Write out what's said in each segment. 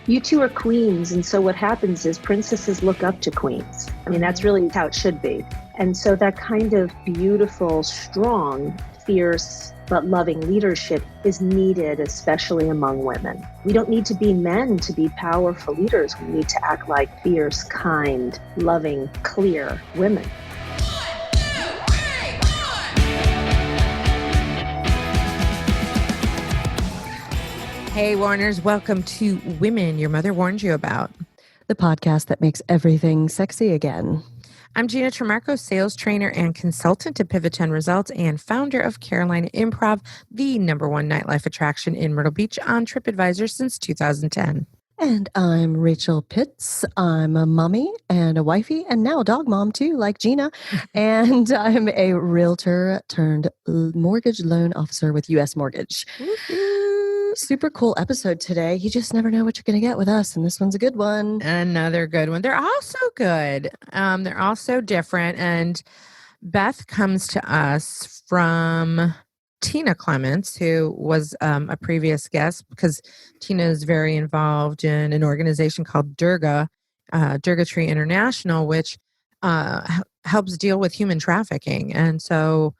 You two are queens. And so what happens is princesses look up to queens. I mean, that's really how it should be. And so that kind of beautiful, strong, fierce, but loving leadership is needed, especially among women. We don't need to be men to be powerful leaders. We need to act like fierce, kind, loving, clear women. Hey, Warners, welcome to Women Your Mother Warned You About, the podcast that makes everything sexy again. I'm Gina Trimarco, sales trainer and consultant to Pivot10 Results and founder of Carolina Improv, the #1 nightlife attraction in Myrtle Beach on TripAdvisor since 2010. And I'm Rachel Pitts. I'm a mommy and a wifey and now a dog mom too, like Gina. And I'm a realtor turned mortgage loan officer with U.S. Mortgage. Super cool episode today. You just never know what you're going to get with us, and this one's a good one. Another good one. They're all so good. They're all so different. And Beth comes to us from Tina Clements, who was a previous guest, because Tina is very involved in an organization called Durga Tree International, which helps deal with human trafficking. And so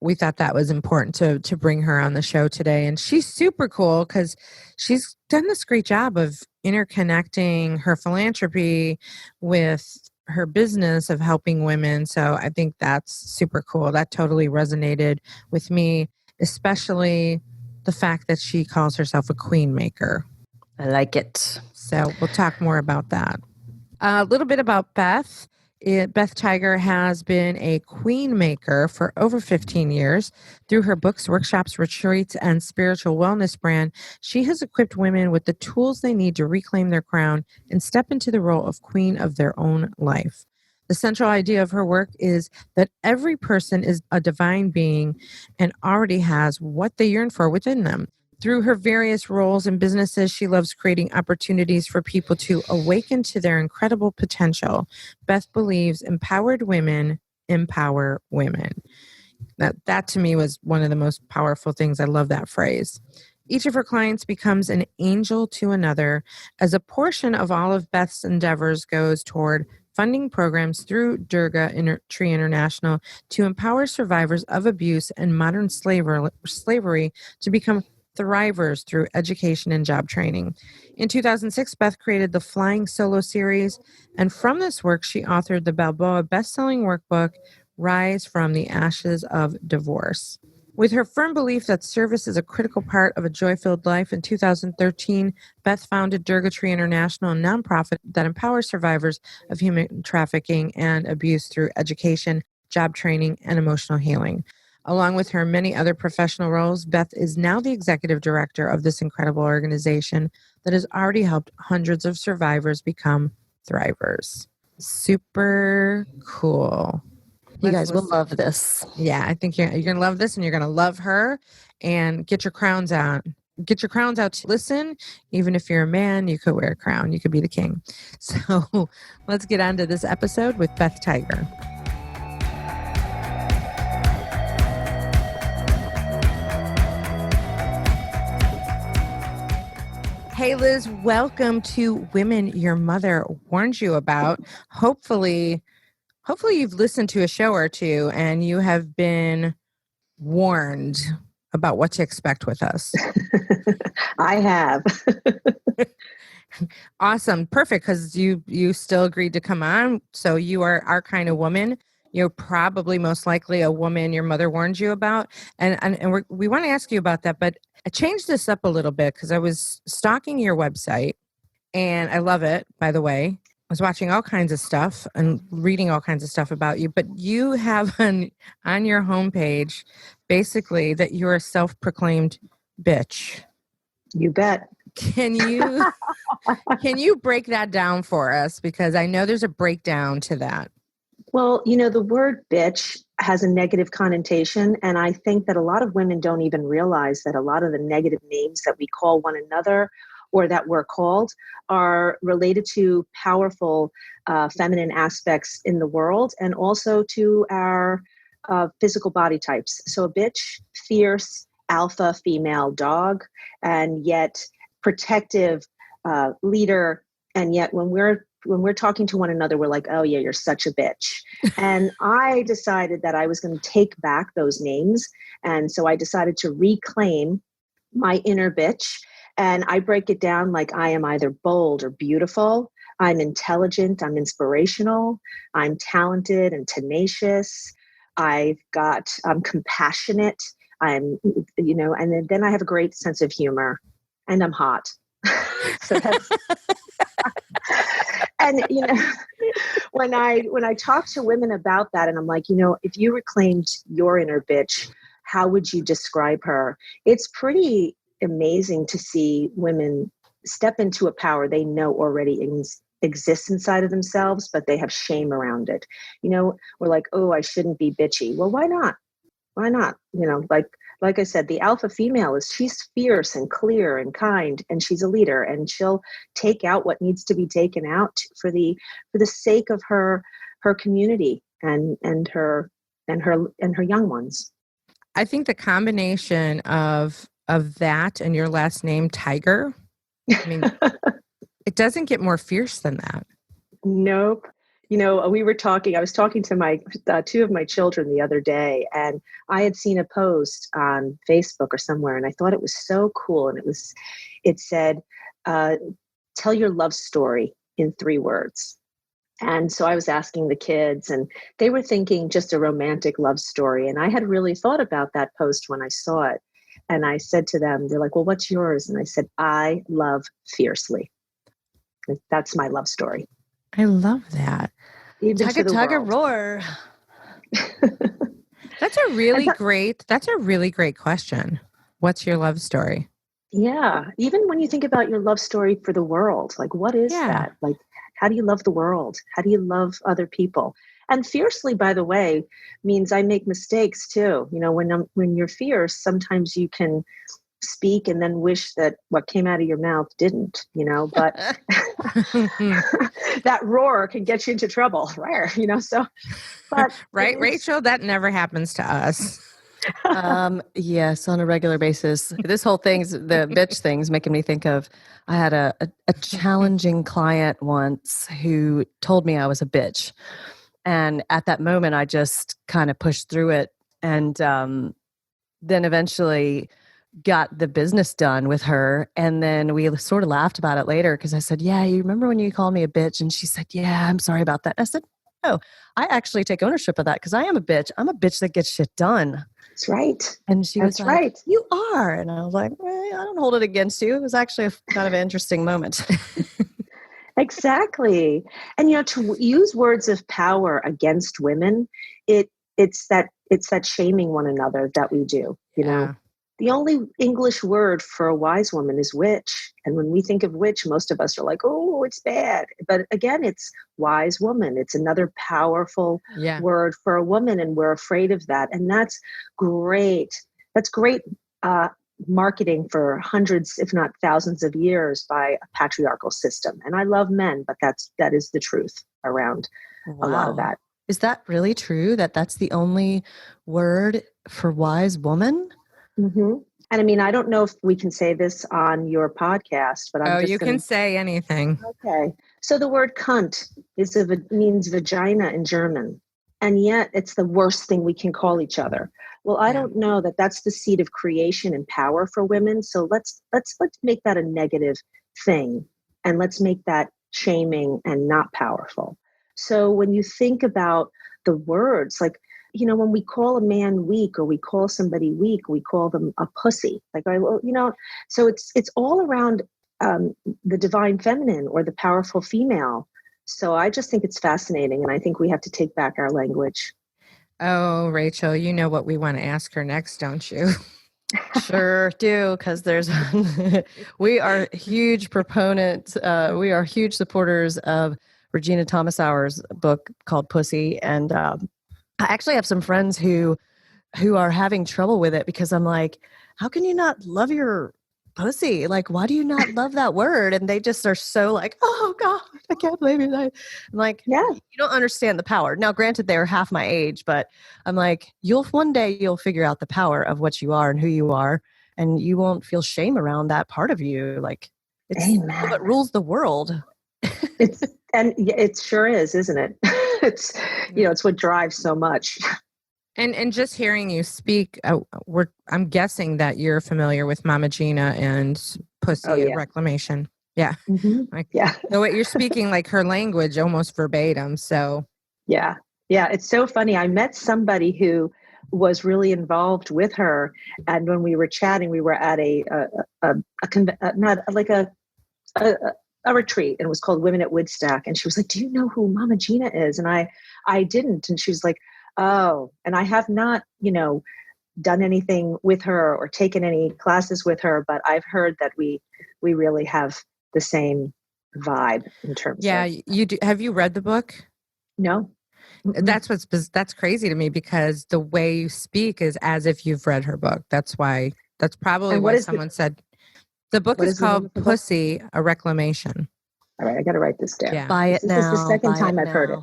we thought that was important to bring her on the show today. And she's super cool because she's done this great job of interconnecting her philanthropy with her business of helping women. So I think that's super cool. That totally resonated with me, especially the fact that she calls herself a queen maker. I like it. So we'll talk more about that. A little bit about Beth. Beth Tiger has been a queen maker for over 15 years. Through her books, workshops, retreats, and spiritual wellness brand, she has equipped women with the tools they need to reclaim their crown and step into the role of queen of their own life. The central idea of her work is that every person is a divine being and already has what they yearn for within them. Through her various roles and businesses, she loves creating opportunities for people to awaken to their incredible potential. Beth believes empowered women empower women. That to me was one of the most powerful things. I love that phrase. Each of her clients becomes an angel to another, as a portion of all of Beth's endeavors goes toward funding programs through Durga Tree International to empower survivors of abuse and modern slavery to become thrivers through education and job training. In 2006, Beth created the Flying Solo series, and from this work, she authored the Balboa best-selling workbook, Rise from the Ashes of Divorce. With her firm belief that service is a critical part of a joy-filled life, in 2013, Beth founded Durga Tree International, a nonprofit that empowers survivors of human trafficking and abuse through education, job training, and emotional healing. Along with her many other professional roles, Beth is now the executive director of this incredible organization that has already helped hundreds of survivors become thrivers. Super cool. You guys will love this. Yeah, I think you're going to love this, and you're going to love her. And get your crowns out. Get your crowns out to listen. Even if you're a man, you could wear a crown. You could be the king. So let's get on to this episode with Beth Tiger. Hey, Liz, welcome to Women Your Mother Warned You About. Hopefully you've listened to a show or two and you have been warned about what to expect with us. I have. Awesome. Perfect. Because you still agreed to come on. So you are our kind of woman. You're probably most likely a woman your mother warned you about. And we want to ask you about that. But I changed this up a little bit because I was stalking your website, and I love it, by the way. I was watching all kinds of stuff and reading all kinds of stuff about you. But you have on your homepage basically that you're a self-proclaimed bitch. You bet. Can you break that down for us? Because I know there's a breakdown to that. Well, the word bitch has a negative connotation, and I think that a lot of women don't even realize that a lot of the negative names that we call one another or that we're called are related to powerful feminine aspects in the world and also to our physical body types. So a bitch, fierce, alpha female dog, and yet protective, leader. And yet when we're talking to one another, we're like, oh yeah, you're such a bitch. And I decided that I was going to take back those names. And so I decided to reclaim my inner bitch. And I break it down like I am either bold or beautiful. I'm intelligent. I'm inspirational. I'm talented and tenacious. I'm compassionate. I'm, and then I have a great sense of humor, and I'm hot. So that's, and when I talk to women about that, and I'm like, if you reclaimed your inner bitch, how would you describe her? It's pretty amazing to see women step into a power they know already exists inside of themselves, but they have shame around it. We're like, oh, I shouldn't be bitchy. Well, why not? Why not? Like I said, the alpha female she's fierce and clear and kind, and she's a leader, and she'll take out what needs to be taken out for the sake of her community and her young ones. I think the combination of that and your last name, Tiger, I mean, it doesn't get more fierce than that. Nope. I was talking to my two of my children the other day, and I had seen a post on Facebook or somewhere, and I thought it was so cool. And it said, tell your love story in 3 words. And so I was asking the kids, and they were thinking just a romantic love story. And I had really thought about that post when I saw it. And I said to them, they're like, well, what's yours? And I said, I love fiercely. That's my love story. I love that. Even Tugga, tugga, roar. That's a really great question. What's your love story? Yeah. Even when you think about your love story for the world, like what is that? Like, how do you love the world? How do you love other people? And fiercely, by the way, means I make mistakes too. When you're fierce, sometimes you can speak and then wish that what came out of your mouth didn't, but that roar can get you into trouble, right? So, but right, Rachel, that never happens to us. Yes, on a regular basis. This whole the bitch thing's making me think of, I had a challenging client once who told me I was a bitch. And at that moment, I just kind of pushed through it. And then eventually got the business done with her. And then we sort of laughed about it later because I said, yeah, you remember when you called me a bitch? And she said, yeah, I'm sorry about that. And I said, no, I actually take ownership of that because I am a bitch. I'm a bitch that gets shit done. That's right. And she was like, right. You are. And I was like, I don't hold it against you. It was actually kind of an interesting moment. Exactly. And, to use words of power against women, it's that shaming one another that we do, know. The only English word for a wise woman is witch. And when we think of witch, most of us are like, oh, it's bad. But again, it's wise woman. It's another powerful word for a woman. And we're afraid of that. And that's great. That's great marketing for hundreds, if not thousands of years by a patriarchal system. And I love men, but that is the truth around a lot of that. Is that really true that that's the only word for wise woman? Mm-hmm. And I mean, I don't know if we can say this on your podcast, but can say anything. Okay. So the word cunt means vagina in German. And yet it's the worst thing we can call each other. Well, I don't know that that's the seed of creation and power for women. So let's make that a negative thing. And let's make that shaming and not powerful. So when you think about the words, like, when we call a man weak or we call somebody weak, we call them a pussy. Like, so it's all around the divine feminine or the powerful female. So I just think it's fascinating. And I think we have to take back our language. Oh, Rachel, you know what we want to ask her next, don't you? Sure do, because we are huge proponents. We are huge supporters of Regina Thomasauer's book called Pussy. And I actually have some friends who are having trouble with it because I'm like, how can you not love your pussy? Like, why do you not love that word? And they just are so like, oh God, I can't believe it. I'm like, yeah, you don't understand the power. Now, granted, they're half my age, but I'm like, one day you'll figure out the power of what you are and who you are, and you won't feel shame around that part of you. Like, It's Amen. what rules the world. And it sure is, isn't it? It's, it's what drives so much. And just hearing you speak, I'm guessing that you're familiar with Mama Gina and Pussy at Reclamation. Yeah. Mm-hmm. Yeah. The way you're speaking like her language almost verbatim. So yeah. It's so funny. I met somebody who was really involved with her, and when we were chatting, we were at a retreat, and it was called Women at Woodstock. And she was like, "Do you know who Mama Gina is?" And I didn't. And she was like, "Oh," and I have not, done anything with her or taken any classes with her, but I've heard that we really have the same vibe in terms of. You do. Have you read the book? No. Mm-mm. That's crazy to me, because the way you speak is as if you've read her book. That's probably why someone said the book is called Pussy, a Reclamation. All right, I got to write this down. Yeah. Buy it now. This is the second time I've heard it.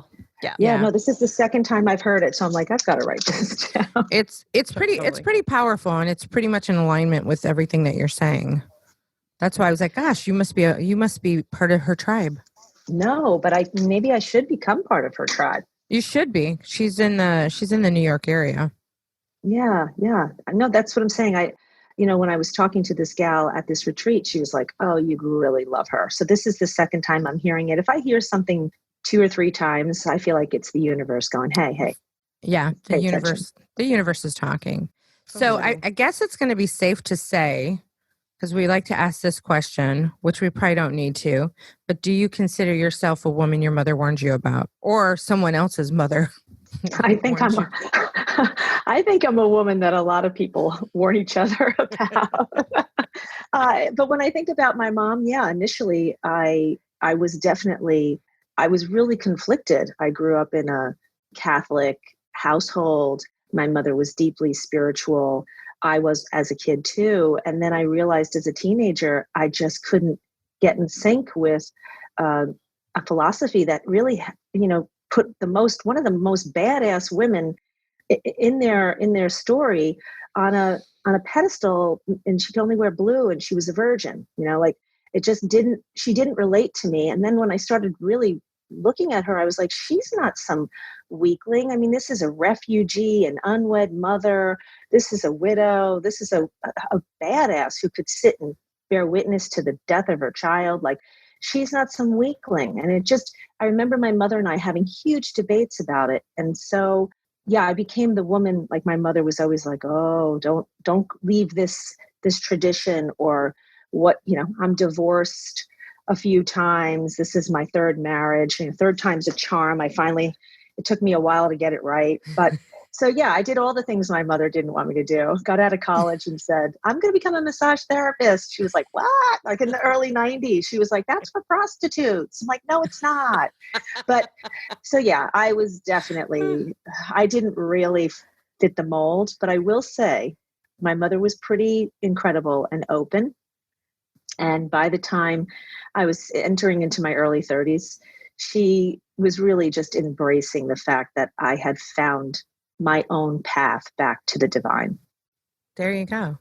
Yeah. No, this is the second time I've heard it. So I'm like, I've got to write this down. It's pretty powerful, and it's pretty much in alignment with everything that you're saying. That's why I was like, gosh, you must be part of her tribe. No, but maybe I should become part of her tribe. You should be. She's in the New York area. Yeah. No, that's what I'm saying. When I was talking to this gal at this retreat, she was like, "Oh, you really love her." So this is the second time I'm hearing it. If I hear something 2 or 3 times, I feel like it's the universe going, hey. Yeah, the universe is talking. So I guess it's going to be safe to say, because we like to ask this question, which we probably don't need to, but do you consider yourself a woman your mother warned you about, or someone else's mother? I think I'm a woman that a lot of people warn each other about. But when I think about my mom, initially I was really conflicted. I grew up in a Catholic household. My mother was deeply spiritual. I was as a kid too. And then I realized as a teenager, I just couldn't get in sync with a philosophy that really, put one of the most badass women in their story on a pedestal, and she could only wear blue, and she was a virgin. She didn't relate to me. And then when I started really looking at her, I was like, she's not some weakling. I mean, this is a refugee, an unwed mother. This is a widow. This is a badass who could sit and bear witness to the death of her child. Like, she's not some weakling. And I remember my mother and I having huge debates about it. And so, I became the woman, like my mother was always like, "Oh, don't leave this tradition," or what, I'm divorced a few times. This is my third marriage, and third time's a charm. It took me a while to get it right. But so, I did all the things my mother didn't want me to do. Got out of college and said, "I'm going to become a massage therapist." She was like, "What?" Like in the early 90s, she was like, "That's for prostitutes." I'm like, "No, it's not." But so, I was I didn't really fit the mold, but I will say my mother was pretty incredible and open. And by the time I was entering into my early 30s, she was really just embracing the fact that I had found my own path back to the divine. There you go.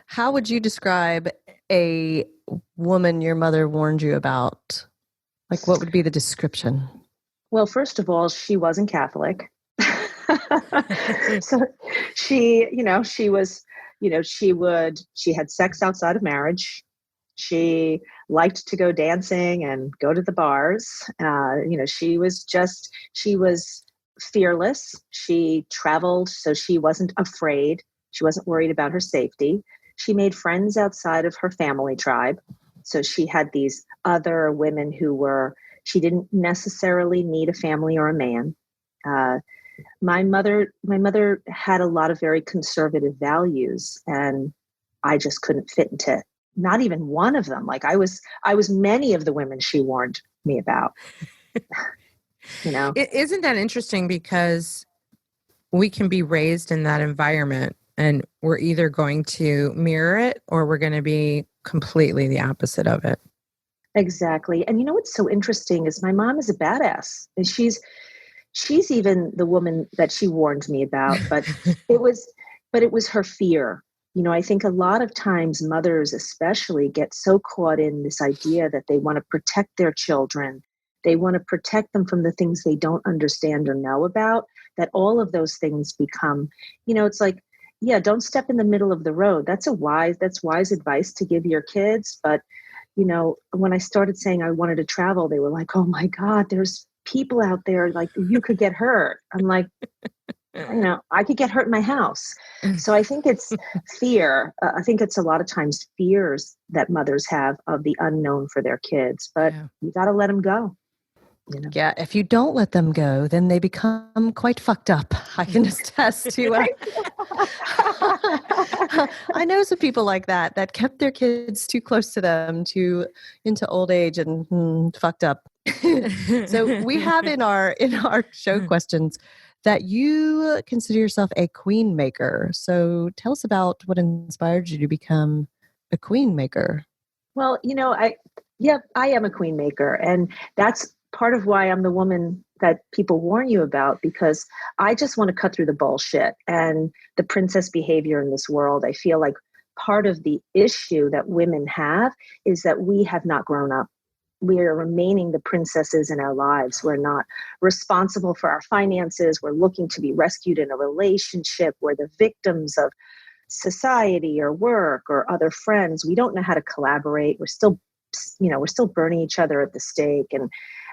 How would you describe a woman your mother warned you about? Like, what would be the description? Well, first of all, she wasn't Catholic. So she had sex outside of marriage. She liked to go dancing and go to the bars. She was fearless. She traveled, so she wasn't afraid. She wasn't worried about her safety. She made friends outside of her family tribe. So she had these other women she didn't necessarily need a family or a man. My mother had a lot of very conservative values, and I just couldn't fit into not even one of them. Like I was many of the women she warned me about. Isn't that interesting? Because we can be raised in that environment, and we're either going to mirror it or we're going to be completely the opposite of it. Exactly. And what's so interesting is my mom is a badass, and she's even the woman that she warned me about, but it was her fear. I think a lot of times mothers especially get so caught in this idea that they want to protect their children. They want to protect them from the things they don't understand or know about, that all of those things become, it's like, yeah, don't step in the middle of the road. That's wise advice to give your kids. But, when I started saying I wanted to travel, they were like, oh my God, there's people out there, like you could get hurt. I'm like, I could get hurt in my house. So I think it's fear. I think it's a lot of times fears that mothers have of the unknown for their kids, but you got to let them go. Yeah, if you don't let them go, then they become quite fucked up. I can attest to. I know some people like that kept their kids too close to them, into old age and fucked up. So we have in our show questions that you consider yourself a queen maker. So tell us about what inspired you to become a queen maker. Well, I am a queen maker, and that's part of why I'm the woman that people warn you about, because I just want to cut through the bullshit and the princess behavior in this world. I feel like part of the issue that women have is that we have not grown up. We are remaining the princesses in our lives. We're not responsible for our finances. We're looking to be rescued in a relationship. We're the victims of society or work or other friends. We don't know how to collaborate. We're still burning each other at the stake.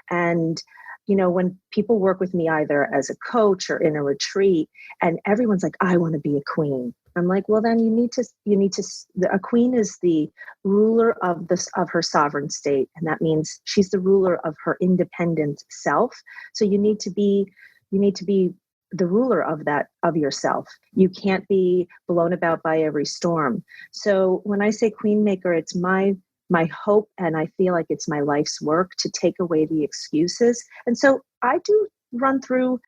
And when people work with me either as a coach or in a retreat, and everyone's like, I want to be a queen. I'm like, well, then a queen is the ruler of her sovereign state. And that means she's the ruler of her independent self. So you need to be the ruler of yourself. You can't be blown about by every storm. So when I say queen maker, it's my hope, and I feel like it's my life's work to take away the excuses. And so I do run through.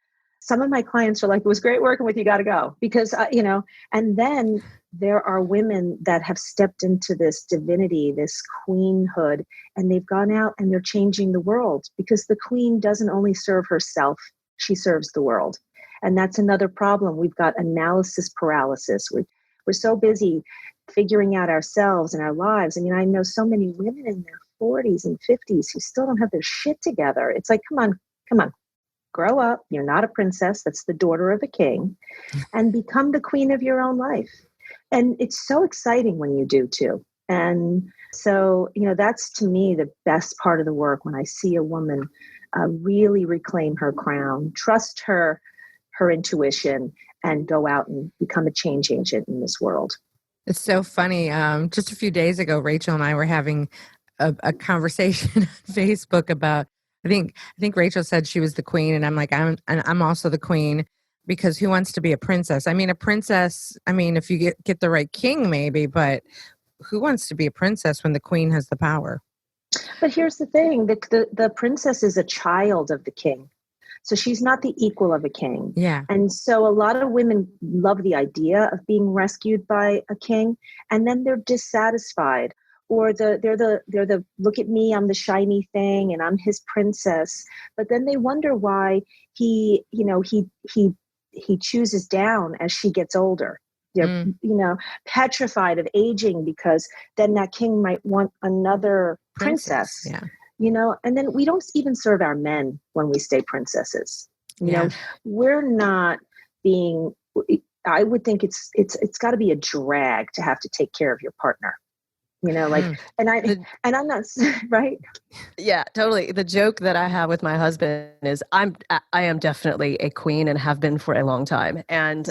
Some of my clients are like, it was great working with you, got to go. Because, and then there are women that have stepped into this divinity, this queenhood, and they've gone out and they're changing the world, because the queen doesn't only serve herself, she serves the world. And that's another problem. We've got analysis paralysis. We're so busy figuring out ourselves and our lives. I mean, I know so many women in their 40s and 50s who still don't have their shit together. It's like, come on, grow up. You're not a princess. That's the daughter of a king, and become the queen of your own life. And it's so exciting when you do too. And so, that's to me the best part of the work, when I see a woman really reclaim her crown, trust her intuition, and go out and become a change agent in this world. It's so funny. Just a few days ago, Rachel and I were having a conversation on Facebook about, I think Rachel said she was the queen, and I'm like, I'm also the queen, because who wants to be a princess? I mean, a princess, if you get the right king, maybe, but who wants to be a princess when the queen has the power? But here's the thing, the princess is a child of the king. So she's not the equal of a king. Yeah. And so a lot of women love the idea of being rescued by a king, and then they're dissatisfied, or they're the look at me, I'm the shiny thing and I'm his princess. But then they wonder why he chooses down as she gets older. They're petrified of aging, because then that king might want another princess. Yeah. And then we don't even serve our men when we stay princesses. We're not being, I would think it's got to be a drag to have to take care of your partner. And I'm not, right? Yeah, totally. The joke that I have with my husband is I am definitely a queen and have been for a long time. And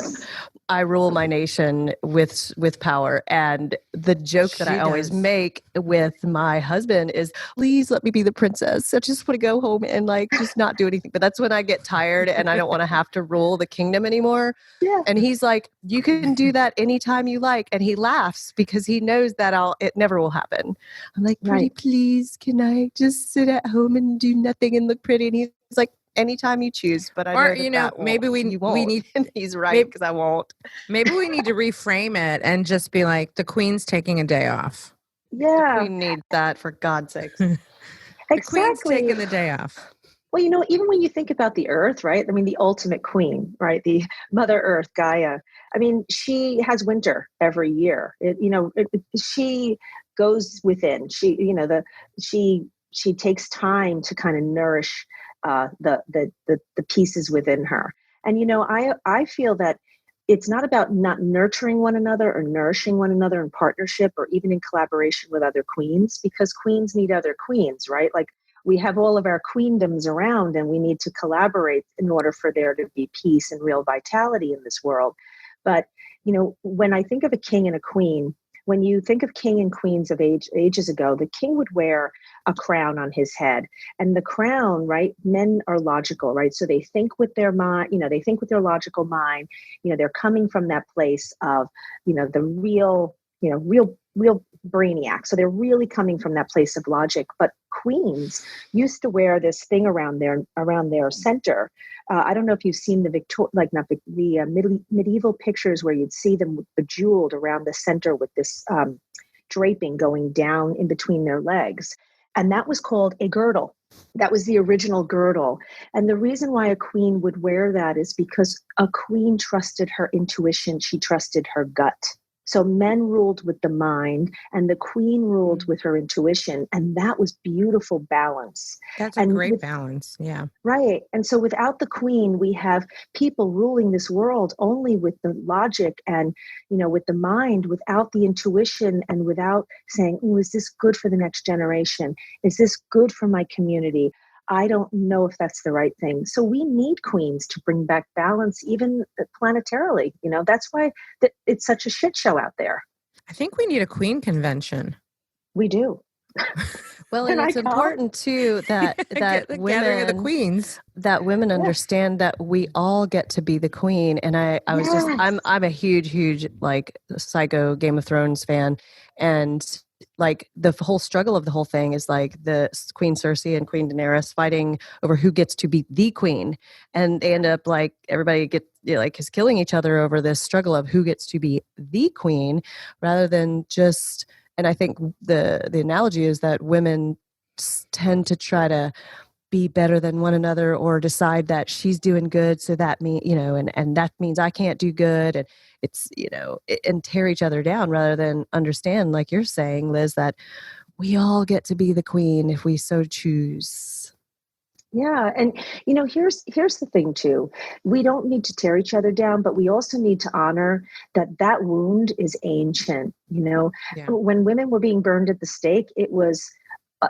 I rule my nation with power. And the joke that I always make with my husband is, please let me be the princess. I just want to go home and just not do anything. But that's when I get tired and I don't want to have to rule the kingdom anymore. Yeah. And he's like, you can do that anytime you like. And he laughs because he knows that it never will happen. I'm like, pretty please, can I just sit at home and do nothing and look pretty? And he's like, anytime you choose. But I know maybe we need. And he's right, because I won't. Maybe we need to reframe it and just be like, the queen's taking a day off. Yeah, the queen needs that, for God's sakes. The queen's taking the day off. Well, even when you think about the earth, right? I mean, the ultimate queen, right? The Mother Earth, Gaia. I mean, she has winter every year. She goes within. She takes time to kind of nourish the pieces within her. And I feel that it's not about not nurturing one another or nourishing one another in partnership or even in collaboration with other queens, because queens need other queens, right? Like, we have all of our queendoms around, and we need to collaborate in order for there to be peace and real vitality in this world. But, when I think of a king and a queen, when you think of king and queens of ages ago, the king would wear a crown on his head. And the crown, right? Men are logical, right? So they think with their mind, they think with their logical mind. They're coming from that place of, the real brainiac. So they're really coming from that place of logic. But queens used to wear this thing around their center. I don't know if you've seen the medieval pictures where you'd see them bejeweled around the center with this draping going down in between their legs. And that was called a girdle. That was the original girdle. And the reason why a queen would wear that is because a queen trusted her intuition. She trusted her gut. So men ruled with the mind, and the queen ruled with her intuition. And that was beautiful balance. That's a great balance. Yeah. Right. And so without the queen, we have people ruling this world only with the logic and, with the mind, without the intuition, and without saying, oh, is this good for the next generation? Is this good for my community? I don't know if that's the right thing. So we need queens to bring back balance, even planetarily. That's why it's such a shit show out there. I think we need a queen convention. We do. Well, and it's important too that gathering of the queens, that women understand that we all get to be the queen. And I'm a huge like psycho Game of Thrones fan, and like the whole struggle of the whole thing is like the Queen Cersei and Queen Daenerys fighting over who gets to be the queen, and they end up like everybody is killing each other over this struggle of who gets to be the queen rather than just. And I think the analogy is that women tend to try to be better than one another or decide that she's doing good, so that and that means I can't do good, and it's and tear each other down rather than understand, like you're saying, Liz, that we all get to be the queen if we so choose. Yeah. And, here's the thing too. We don't need to tear each other down, but we also need to honor that wound is ancient. When women were being burned at the stake, it was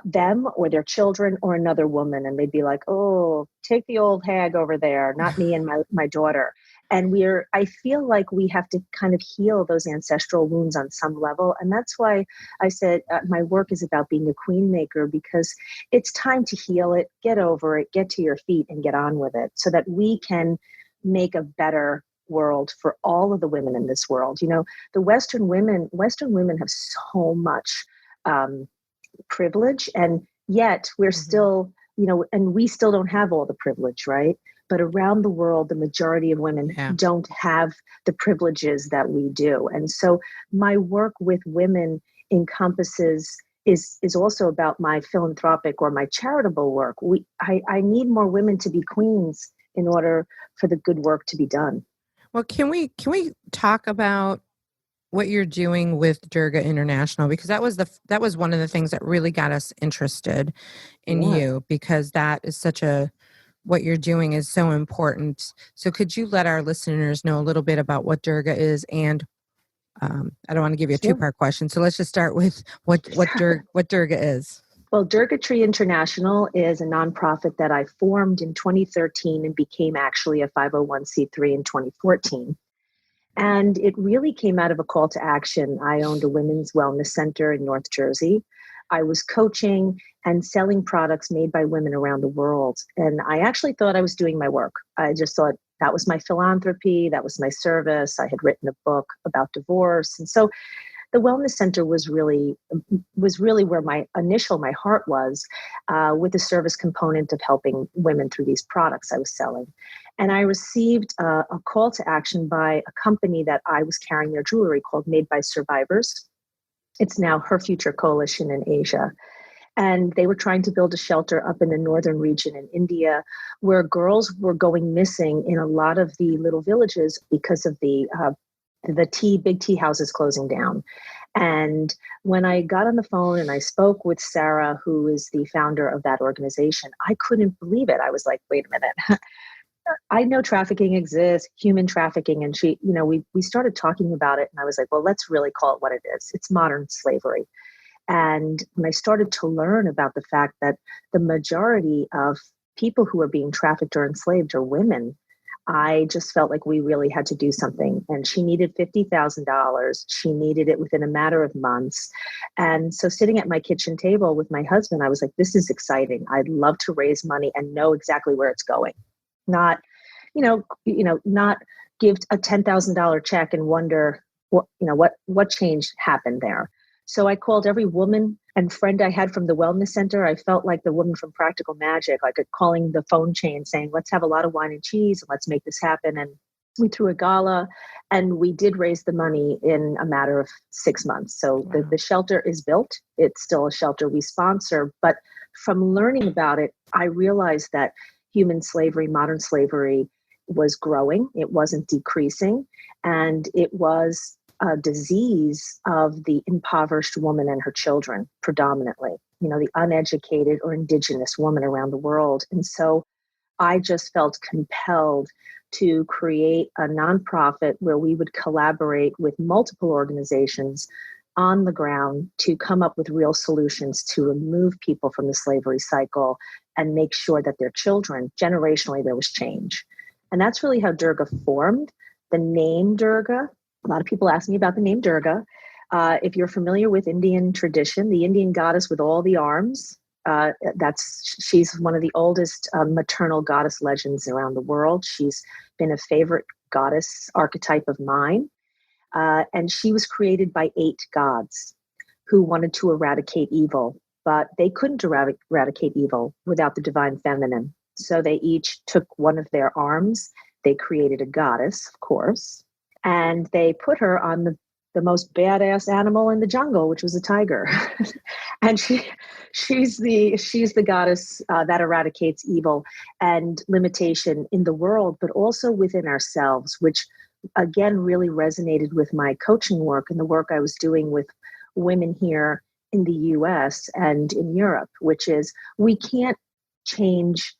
them or their children or another woman. And they'd be like, oh, take the old hag over there, not me and my daughter. And I feel like we have to kind of heal those ancestral wounds on some level. And that's why I said my work is about being a queen maker, because it's time to heal it, get over it, get to your feet and get on with it, so that we can make a better world for all of the women in this world. The Western women have so much privilege, and yet we're still, and we still don't have all the privilege, right? But around the world, the majority of women don't have the privileges that we do. And so my work with women encompasses is also about my philanthropic or my charitable work. I need more women to be queens in order for the good work to be done. Well, can we talk about what you're doing with Durga International? Because that was one of the things that really got us interested in you, because that is what you're doing is so important. So could you let our listeners know a little bit about what Durga is? And I don't want to give you a two-part question, so let's just start with what Durga is. Well, Durga Tree International is a nonprofit that I formed in 2013 and became actually a 501c3 in 2014. And it really came out of a call to action. I owned a women's wellness center in North Jersey. I was coaching and selling products made by women around the world. And I actually thought I was doing my work. I just thought that was my philanthropy. That was my service. I had written a book about divorce. And so the wellness center was really where my heart was, with the service component of helping women through these products I was selling. And I received a call to action by a company that I was carrying their jewelry called Made by Survivors. It's now Her Future Coalition in Asia. And they were trying to build a shelter up in the northern region in India where girls were going missing in a lot of the little villages because of the big tea houses closing down. And when I got on the phone and I spoke with Sarah, who is the founder of that organization, I couldn't believe it. I was like, wait a minute. I know trafficking exists, human trafficking. And she, we started talking about it and I was like, well, let's really call it what it is. It's modern slavery. And when I started to learn about the fact that the majority of people who are being trafficked or enslaved are women, I just felt like we really had to do something. And she needed $50,000. She needed it within a matter of months. And so sitting at my kitchen table with my husband, I was like, this is exciting. I'd love to raise money and know exactly where it's going. Not, not give a $10,000 check and wonder what change happened there. So I called every woman and friend I had from the wellness center. I felt like the woman from Practical Magic, like calling the phone chain saying, let's have a lot of wine and cheese and let's make this happen. And we threw a gala and we did raise the money in a matter of 6 months. So wow. The shelter is built. It's still a shelter we sponsor. But from learning about it, I realized that human slavery, modern slavery was growing. It wasn't decreasing. And it was a disease of the impoverished woman and her children, predominantly, the uneducated or indigenous woman around the world. And so I just felt compelled to create a nonprofit where we would collaborate with multiple organizations on the ground to come up with real solutions to remove people from the slavery cycle and make sure that their children, generationally, there was change. And that's really how Durga formed. The name Durga, a lot of people ask me about the name Durga. If you're familiar with Indian tradition, the Indian goddess with all the arms, she's one of the oldest maternal goddess legends around the world. She's been a favorite goddess archetype of mine. And she was created by 8 gods who wanted to eradicate evil, but they couldn't eradicate evil without the divine feminine. So they each took one of their arms. They created a goddess, of course, and they put her on the most badass animal in the jungle, which was a tiger. And she's the goddess that eradicates evil and limitation in the world, but also within ourselves, which again really resonated with my coaching work and the work I was doing with women here in the US and in Europe, which is we can't change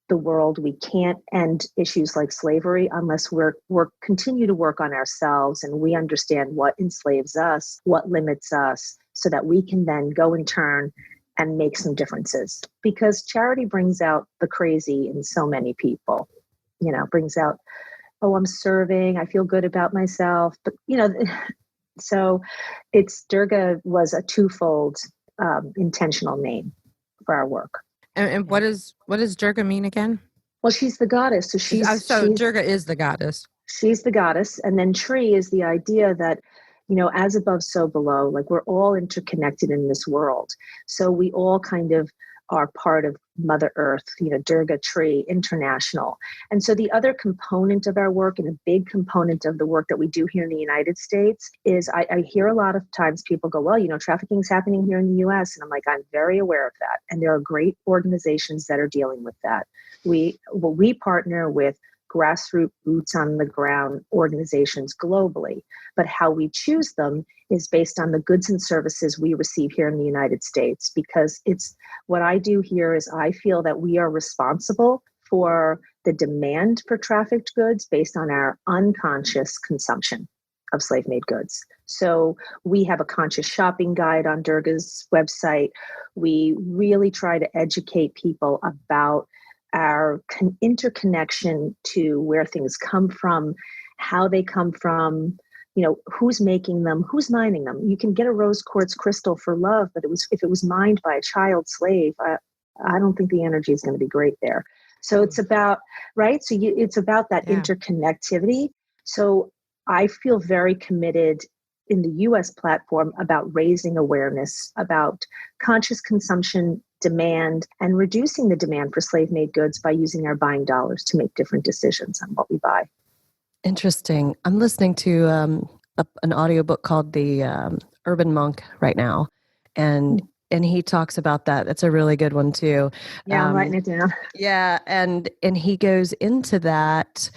the world. We can't end issues like slavery unless we're continue to work on ourselves and we understand what enslaves us, what limits us, so that we can then go in turn and make some differences. Because charity brings out the crazy in so many people, brings out, oh, I'm serving, I feel good about myself. But, so Durga was a twofold intentional name for our work. And what does Durga mean again? Well, she's the goddess. So she's Durga is the goddess. She's the goddess. And then Tree is the idea that, as above, so below, like we're all interconnected in this world. So we all kind of are part of Mother Earth, Durga Tree International. And so the other component of our work and a big component of the work that we do here in the United States is I hear a lot of times people go, well, trafficking is happening here in the US. And I'm like, I'm very aware of that. And there are great organizations that are dealing with that. We partner with grassroots, boots on the ground organizations globally. But how we choose them is based on the goods and services we receive here in the United States, because it's what I do here is I feel that we are responsible for the demand for trafficked goods based on our unconscious consumption of slave-made goods. So we have a conscious shopping guide on Durga's website. We really try to educate people about our interconnection to where things come from, how they come from, who's making them, who's mining them. You can get a rose quartz crystal for love, but if it was mined by a child slave, I don't think the energy is going to be great there. So it's about, right? So it's about that interconnectivity. So I feel very committed in the US platform about raising awareness about conscious consumption, demand, and reducing the demand for slave-made goods by using our buying dollars to make different decisions on what we buy. Interesting. I'm listening to an audiobook called The Urban Monk right now. And And he talks about that. That's a really good one too. Yeah, I'm writing it down. Yeah, and he goes into that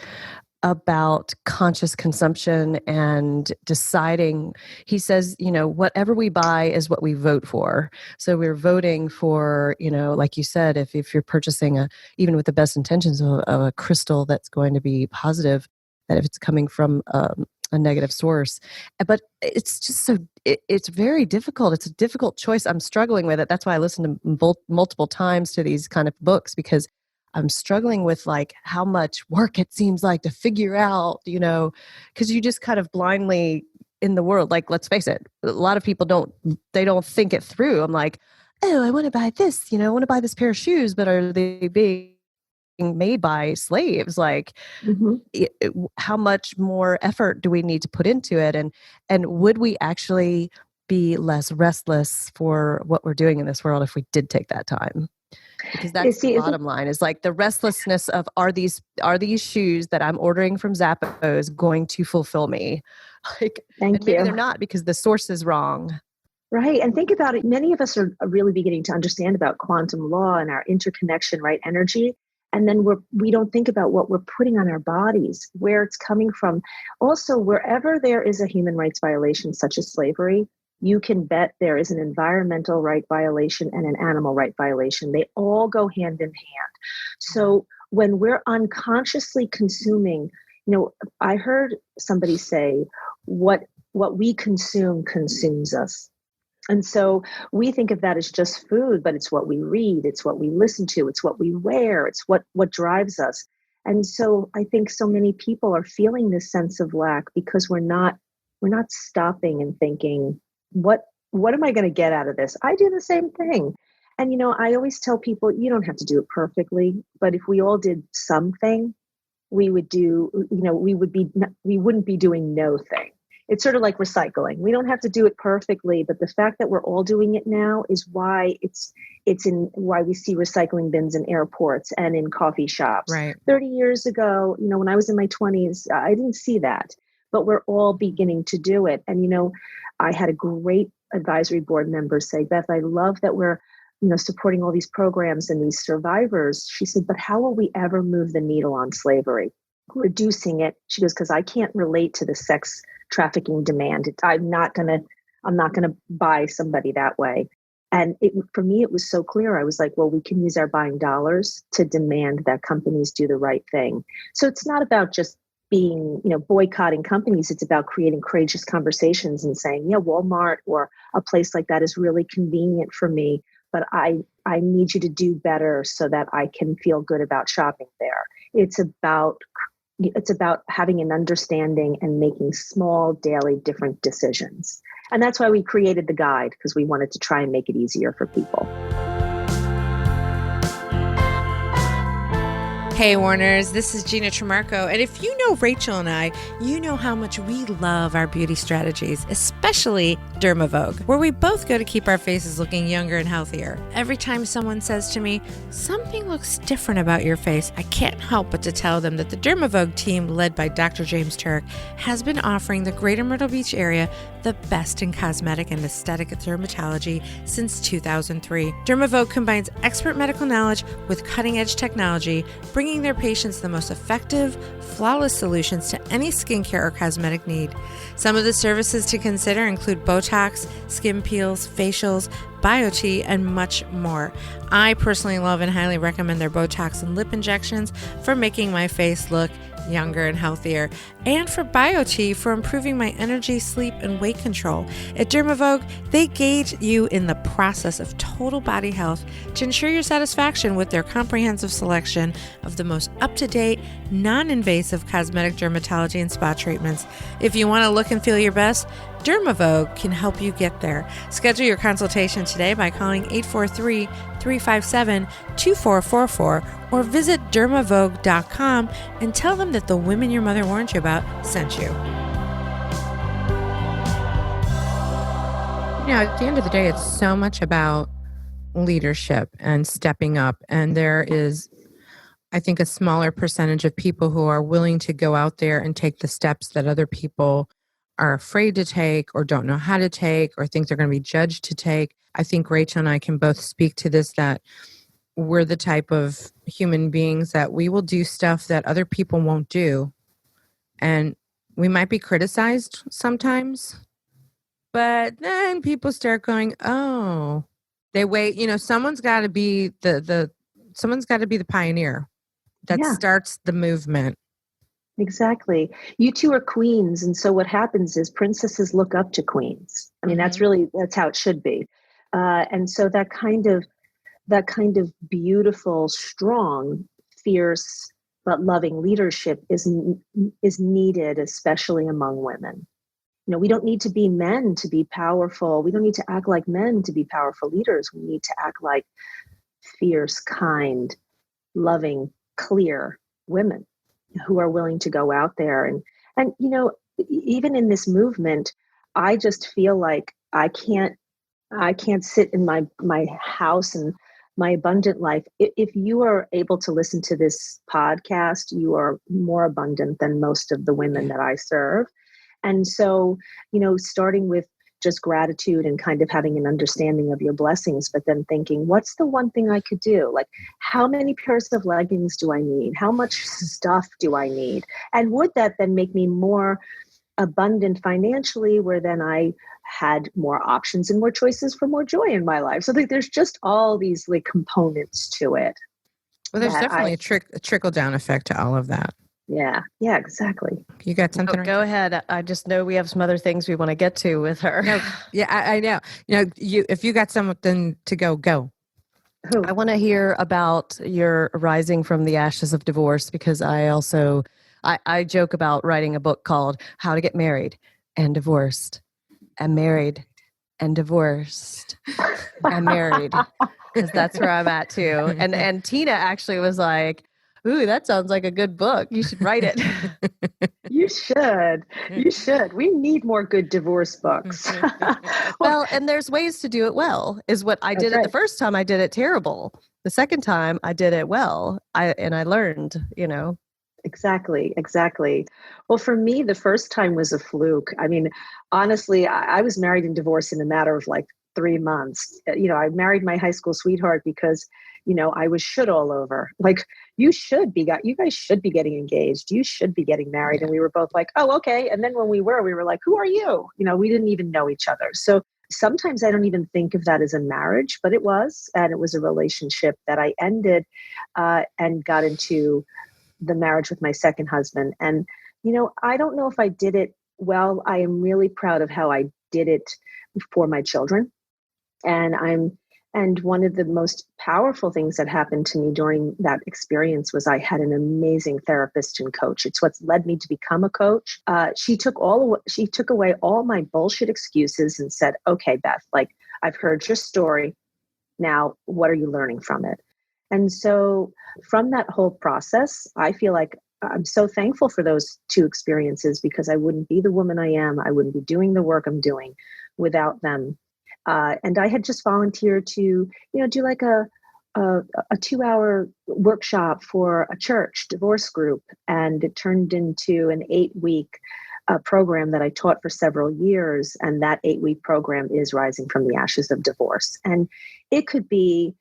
about conscious consumption and deciding. He says, whatever we buy is what we vote for. So we're voting for, like you said, if you're purchasing even with the best intentions of a crystal that's going to be positive, that if it's coming from a negative source. But it's just it's very difficult. It's a difficult choice. I'm struggling with it. That's why I listen to multiple times to these kind of books, because I'm struggling with like how much work it seems like to figure out, because you just kind of blindly in the world, like, let's face it, a lot of people don't think it through. I'm like, oh, I want to buy this, I want to buy this pair of shoes, but are they being made by slaves? Like, how much more effort do we need to put into it? And would we actually be less restless for what we're doing in this world if we did take that time? Because that's the bottom line, is like the restlessness of, are these shoes that I'm ordering from Zappos going to fulfill me? Like, maybe they're not, because the source is wrong. Right. And think about it. Many of us are really beginning to understand about quantum law and our interconnection, right? Energy. And then we don't think about what we're putting on our bodies, where it's coming from. Also, wherever there is a human rights violation, such as slavery, you can bet there is an environmental right violation and an animal right violation. They all go hand in hand. So when we're unconsciously consuming, I heard somebody say, what we consume consumes us. And so we think of that as just food, but it's what we read, it's what we listen to, it's what we wear, it's what drives us. And so I think so many people are feeling this sense of lack because we're not stopping and thinking, what am I going to get out of this? I do the same thing. And, I always tell people, you don't have to do it perfectly, but if we all did something, we wouldn't be doing no thing. It's sort of like recycling. We don't have to do it perfectly, but the fact that we're all doing it now is why why we see recycling bins in airports and in coffee shops. Right. 30 years ago, when I was in my 20s, I didn't see that, but we're all beginning to do it. And, I had a great advisory board member say, Beth, I love that we're, supporting all these programs and these survivors. She said, but how will we ever move the needle on slavery? Reducing it. She goes, because I can't relate to the sex trafficking demand. I'm not gonna buy somebody that way. And for me, it was so clear. I was like, well, we can use our buying dollars to demand that companies do the right thing. So it's not about just being, boycotting companies. It's about creating courageous conversations and saying, yeah, Walmart or a place like that is really convenient for me, but I need you to do better so that I can feel good about shopping there. It's about having an understanding and making small, daily, different decisions. And that's why we created the guide, because we wanted to try and make it easier for people. Hey Warners, this is Gina Trimarco, and if you know Rachel and I, you know how much we love our beauty strategies, especially Dermavogue, where we both go to keep our faces looking younger and healthier. Every time someone says to me, something looks different about your face, I can't help but to tell them that the Dermavogue team, led by Dr. James Turk, has been offering the Greater Myrtle Beach area the best in cosmetic and aesthetic dermatology since 2003. Dermavogue combines expert medical knowledge with cutting-edge technology, bringing their patients the most effective, flawless solutions to any skincare or cosmetic need. Some of the services to consider include Botox, skin peels, facials, BioT, and much more. I personally love and highly recommend their Botox and lip injections for making my face look younger and healthier, and for BioT for improving my energy, sleep, and weight control. At Dermavogue, they gauge you in the process of total body health to ensure your satisfaction with their comprehensive selection of the most up-to-date, non-invasive cosmetic dermatology and spa treatments. If you want to look and feel your best, Dermavogue can help you get there. Schedule your consultation today by calling 843-357-2444 or visit dermavogue.com and tell them that the women your mother warned you about sent you. At the end of the day, it's so much about leadership and stepping up. And there is, I think, a smaller percentage of people who are willing to go out there and take the steps that other people are afraid to take or don't know how to take or think they're going to be judged to take. I think Rachel and I can both speak to this, that we're the type of human beings that we will do stuff that other people won't do. And we might be criticized sometimes, but then people start going, oh, they wait, someone's got to be someone's got to be the pioneer that Yeah. starts the movement. Exactly. You two are queens. And so what happens is princesses look up to queens. I mean, that's how it should be. And so that kind of beautiful, strong, fierce, but loving leadership is needed, especially among women. We don't need to be men to be powerful. We don't need to act like men to be powerful leaders. We need to act like fierce, kind, loving, clear women who are willing to go out there. And even in this movement, I just feel like I can't sit in my house and my abundant life. If you are able to listen to this podcast, you are more abundant than most of the women that I serve. And so, starting with just gratitude and kind of having an understanding of your blessings, but then thinking, what's the one thing I could do? Like, how many pairs of leggings do I need? How much stuff do I need? And would that then make me more abundant financially, where then I had more options and more choices for more joy in my life? So there's just all these like components to it. Well, there's definitely a trickle down effect to all of that. Yeah, exactly. You got something? Go ahead. I just know we have some other things we want to get to with her. No, yeah, I know. If you got something to go. Who? I want to hear about your rising from the ashes of divorce, because I joke about writing a book called How to Get Married and Divorced and Married and Divorced and Married, because that's where I'm at too. And Tina actually was like, ooh, that sounds like a good book. You should write it. You should. We need more good divorce books. Well, and there's ways to do it well, is what I did it. The first time I did it terrible. The second time I did it well. I learned, Exactly. Well, for me, the first time was a fluke. I mean, honestly, I was married and divorced in a matter of like 3 months. I married my high school sweetheart because, I was shit all over. Like, you guys should be getting engaged. You should be getting married. Yeah. And we were both like, oh, okay. And then when we were like, who are you? We didn't even know each other. So sometimes I don't even think of that as a marriage, but it was. And it was a relationship that I ended and got into the marriage with my second husband. And, I don't know if I did it well. I am really proud of how I did it for my children. And one of the most powerful things that happened to me during that experience was I had an amazing therapist and coach. It's what's led me to become a coach. She took away all my bullshit excuses and said, okay, Beth, like, I've heard your story. Now, what are you learning from it? And so from that whole process, I feel like I'm so thankful for those two experiences, because I wouldn't be the woman I am. I wouldn't be doing the work I'm doing without them. And I had just volunteered to, do like a 2-hour workshop for a church divorce group. And it turned into an 8-week program that I taught for several years. And that 8-week program is Rising from the Ashes of Divorce. And it could be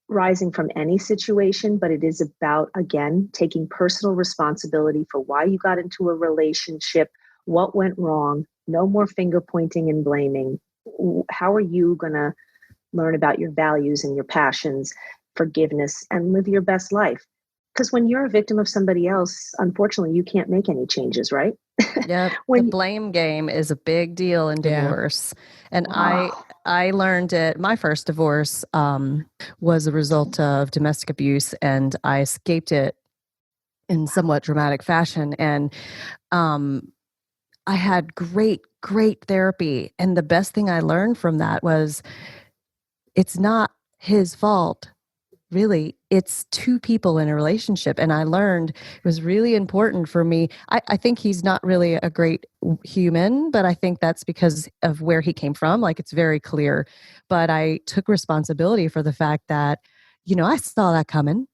rising from any situation, but it is about, again, taking personal responsibility for why you got into a relationship, what went wrong, no more finger pointing and blaming. How are you going to learn about your values and your passions, forgiveness, and live your best life? Because when you're a victim of somebody else, unfortunately, you can't make any changes, right? Yeah, the blame game is a big deal in divorce. And I learned it. My first divorce was a result of domestic abuse, and I escaped it in somewhat dramatic fashion. And I had great therapy. And the best thing I learned from that was it's not his fault. Really, it's two people in a relationship. And I learned it was really important for me. I think he's not really a great human, but I think that's because of where he came from. Like, it's very clear. But I took responsibility for the fact that, I saw that coming.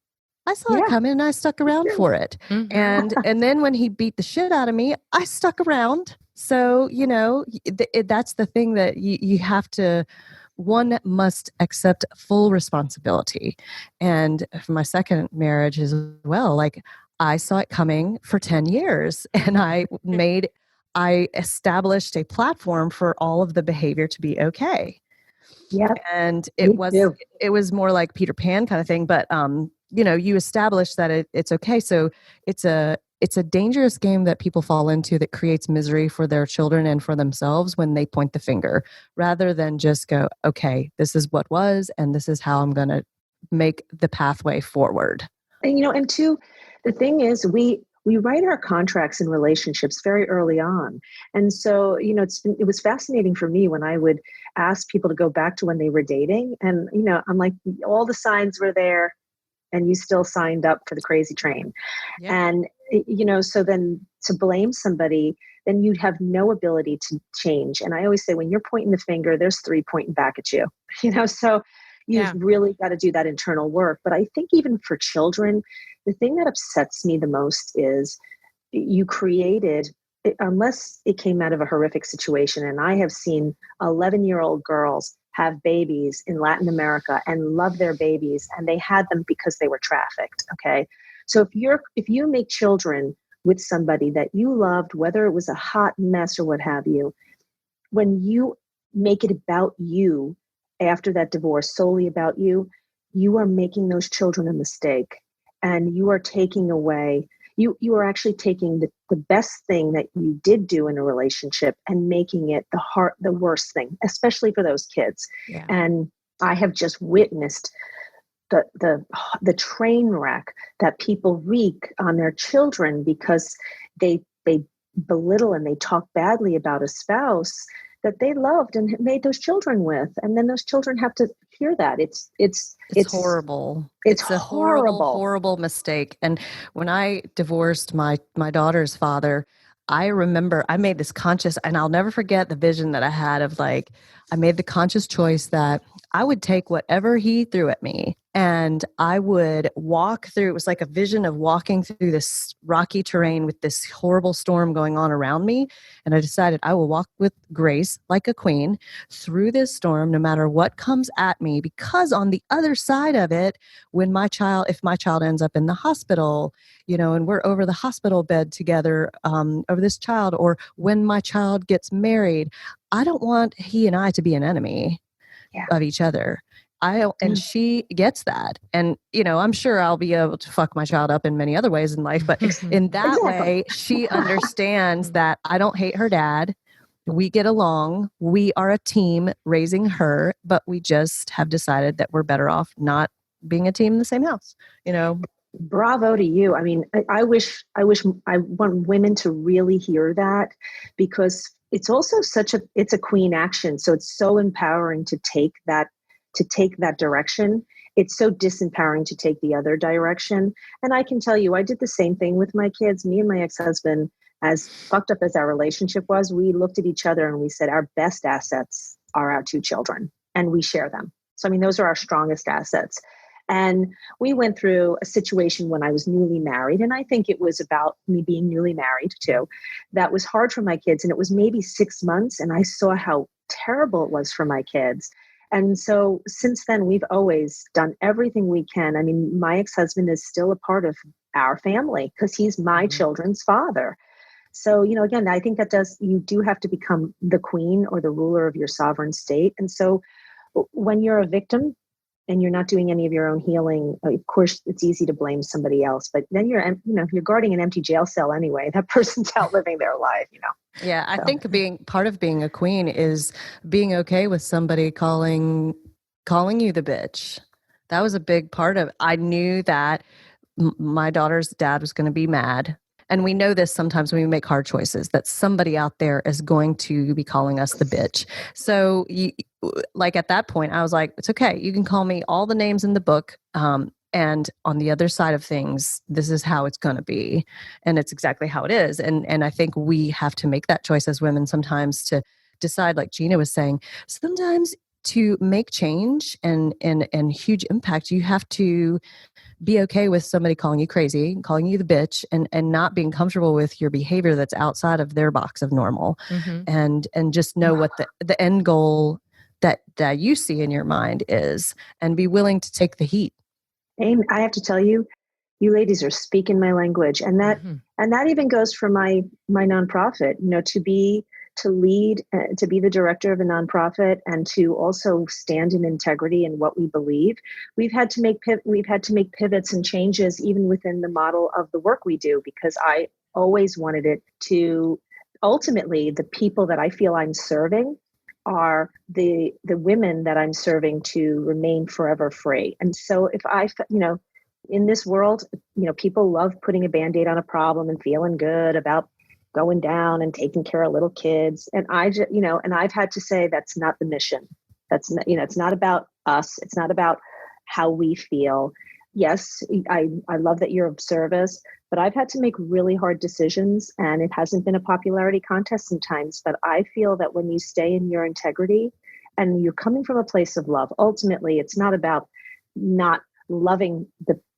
It coming, and I stuck around for it. Mm-hmm. And then when he beat the shit out of me, I stuck around. So, that's the thing that you have to one must accept full responsibility. And for my second marriage as well, like I saw it coming for 10 years and I established a platform for all of the behavior to be okay. Yeah. And Me too. it was more like Peter Pan kind of thing, but you establish that it's okay. So it's a dangerous game that people fall into that creates misery for their children and for themselves when they point the finger, rather than just go, okay, this is what was, and this is how I'm going to make the pathway forward. And two, the thing is, we write our contracts in relationships very early on. And so, it was fascinating for me when I would ask people to go back to when they were dating. And, I'm like, all the signs were there and you still signed up for the crazy train. Yeah. And, so then to blame somebody, then you'd have no ability to change. And I always say, when you're pointing the finger, there's three pointing back at you, so you've really got to do that internal work. But I think even for children, the thing that upsets me the most is you created, unless it came out of a horrific situation. And I have seen 11-year-old girls have babies in Latin America and love their babies, and they had them because they were trafficked. Okay. So if you make children with somebody that you loved, whether it was a hot mess or what have you, when you make it about you after that divorce, solely about you, you are making those children a mistake. And you are taking away, you are actually taking the best thing that you did do in a relationship and making it the worst thing, especially for those kids. Yeah. And I have just witnessed the train wreck that people wreak on their children because they belittle and they talk badly about a spouse that they loved and made those children with, and then those children have to hear that. It's horrible. It's a horrible, horrible mistake. And when I divorced my daughter's father, I remember I made this conscious, and I'll never forget the vision that I had of like, I made the conscious choice that I would take whatever he threw at me and I would walk through. It was like a vision of walking through this rocky terrain with this horrible storm going on around me. And I decided I will walk with grace like a queen through this storm, no matter what comes at me, because on the other side of it, if my child ends up in the hospital, and we're over the hospital bed together over this child, or when my child gets married, I don't want he and I to be an enemy of each other. And she gets that. And, I'm sure I'll be able to fuck my child up in many other ways in life, but in that way, she understands that I don't hate her dad. We get along. We are a team raising her, but we just have decided that we're better off not being a team in the same house, Bravo to you. I mean, I want women to really hear that, because it's also it's a queen action. So it's so empowering to take that direction. It's so disempowering to take the other direction. And I can tell you, I did the same thing with my kids. Me and my ex-husband, as fucked up as our relationship was, we looked at each other and we said, our best assets are our two children, and we share them. So, I mean, those are our strongest assets. And we went through a situation when I was newly married, and I think it was about me being newly married too. That was hard for my kids, and it was maybe 6 months, and I saw how terrible it was for my kids. And so since then, we've always done everything we can. I mean, my ex-husband is still a part of our family because he's my children's father. So, again, I think you do have to become the queen or the ruler of your sovereign state. And so when you're a victim and you're not doing any of your own healing, of course, it's easy to blame somebody else. But then you're guarding an empty jail cell anyway. That person's outliving their life, Yeah, I think part of being a queen is being okay with somebody calling you the bitch. That was a big part of it. I knew that my daughter's dad was going to be mad. And we know this sometimes when we make hard choices, that somebody out there is going to be calling us the bitch. So like at that point, I was like, it's okay. You can call me all the names in the book. And on the other side of things, this is how it's going to be. And it's exactly how it is. And I think we have to make that choice as women sometimes to decide, like Gina was saying, sometimes to make change and huge impact, you have to be okay with somebody calling you crazy, calling you the bitch, and not being comfortable with your behavior that's outside of their box of normal. And just know what the end goal that you see in your mind is, and be willing to take the heat. And I have to tell you, you ladies are speaking my language, and that even goes for my nonprofit. To lead, to be the director of a nonprofit, and to also stand in integrity in what we believe. We've had to make pivots and changes even within the model of the work we do, because I always wanted it to ultimately, the people that I feel I'm serving are the women that I'm serving to remain forever free. And so if in this world, people love putting a Band-Aid on a problem and feeling good about going down and taking care of little kids. And I've had to say, that's not the mission. That's not, it's not about us. It's not about how we feel. Yes, I love that you're of service, but I've had to make really hard decisions, and it hasn't been a popularity contest sometimes. But I feel that when you stay in your integrity and you're coming from a place of love, ultimately, it's not about not loving